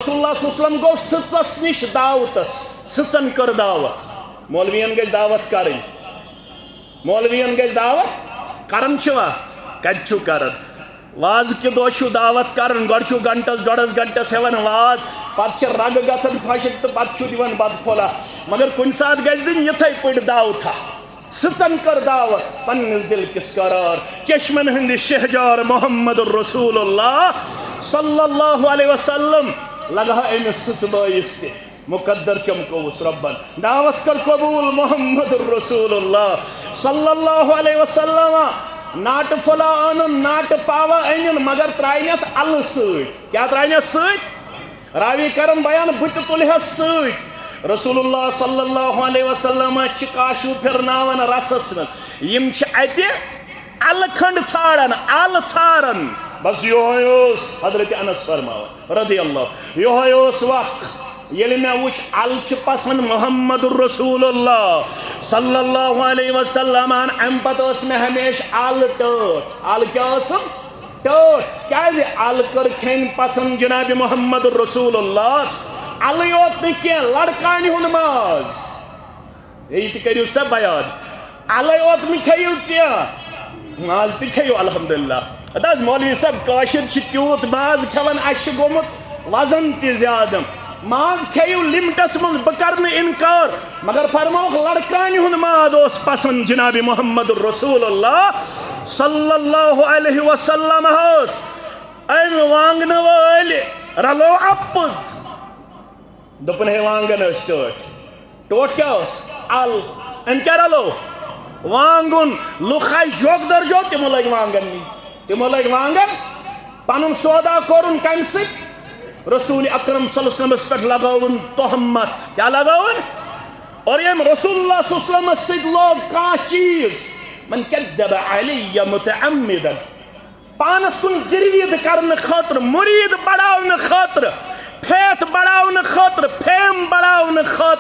رسول اللہ صلی اللہ علیہ وسلم گو سٕژس نش دعوتس سٕژن کر دعوت مولوین گژھِ دعوت کرٕنۍ مولوین گژھِ دعوت کران چھوا کتہِ چھُو کران واز کہ دۄہ چھُو دعوت کران گۄڈٕ چھُو گنٹس ڈۄڈس گنٹس ہیوان واز پتہٕ چھِ رگہٕ گژھان خۄشک تہٕ پتہٕ چھُو دِوان بتہٕ پھوٚلہ مگر کُنہِ ساتہٕ گژھِ دِنۍ یِتھے پٲٹھۍ دعوتھا سٕژن کر دعوت پننِس دل کِس قرار چشمن ہٕنٛدِ شہجار محمد رسول اللہ صلی اللہ علیہ وسلم لگا أمِس سٕژ بٲیِس تہِ مقدر چمکوس ربن دعوت کر قبول محمد رسول اللہ صلی اللہ علیہ وسلم ناٹ پھولا انن ناٹ پاوا انن مگر ترائنس ال سۭتۍ کیا ترائنس سۭتۍ راوی کرن بیان بُتہِ تُلہس سۭتۍ رسول اللہ صلی اللہ علیہ وسلم چھ کاشو پھرناون رسس من یم چھ اتہِ ال کھنڈ ژھارن ال ژھارن بس یہوے اوس حضرت انس فرماون رضی اللہ یہوے اوس وقت ییٚلہِ مےٚ وُچھ ال چھِ پسند محمد رسول اللہ صلی اللہ علیہ وسلم امہِ پتہٕ ٲس مےٚ ہمیشہ ال ٹٲٹھ ال کیٛاہ ٲسٕم ٹٲٹھ کیٛازِ ال کٔر کھیٚنۍ پسند جناب محمد رسول اللہ الٕے یوت نہٕ کینٛہہ لڑکانہِ ہُنٛد ماز یہِ تہِ کٔرِو سا بیان الٕے یوت مہٕ کھیٚیِو کینٛہہ ماز تہِ کھیٚیِو الحمدللہ اَدٕ حظ مولوی صٲب کٲشِر چھِ تیوٗت ماز کھٮ۪وان اَسہِ چھُ گوٚمُت وزن تہِ زیادٕ ماز کھیٚیِو لِمٹس منٛز بہٕ کرٕ نہٕ اِنکار مگر فرموکھ لڑکانہِ ہُنٛد ماز اوس پسند جناب محمد رسول اللہ صلی اللہ علیہ وسلم ٲس أمۍ وانگنہٕ وٲلۍ رلو اپُز دوٚپُن ہے وانگن ٲسۍ ٹٲٹھ ٹوٹھ کیٛاہ اوس ال أمۍ کیٛاہ رلو وانگُن لُکھ آیہِ جوک در جو تِمو لٲگۍ وانگن نِنۍ تِمو لٲگۍ وانگن پنُن سودا کوٚرُن کمہِ سۭتۍ رسول اکرم صلی اللہ علیہ وسلم پہ لگاون تہمت کیا لگاون اور یم رسول اللہ صلی اللہ علیہ وسلم سۭتۍ لوگ کانٛہہ چیز من کذب علی متعمدا پانس کُن گِرویٖد کرنہٕ خٲطرٕ مُریٖد بڑاونہٕ خٲطرٕ فیت بڑاونہٕ خٲطرٕ فیم بڑاونہٕ خٲطرٕ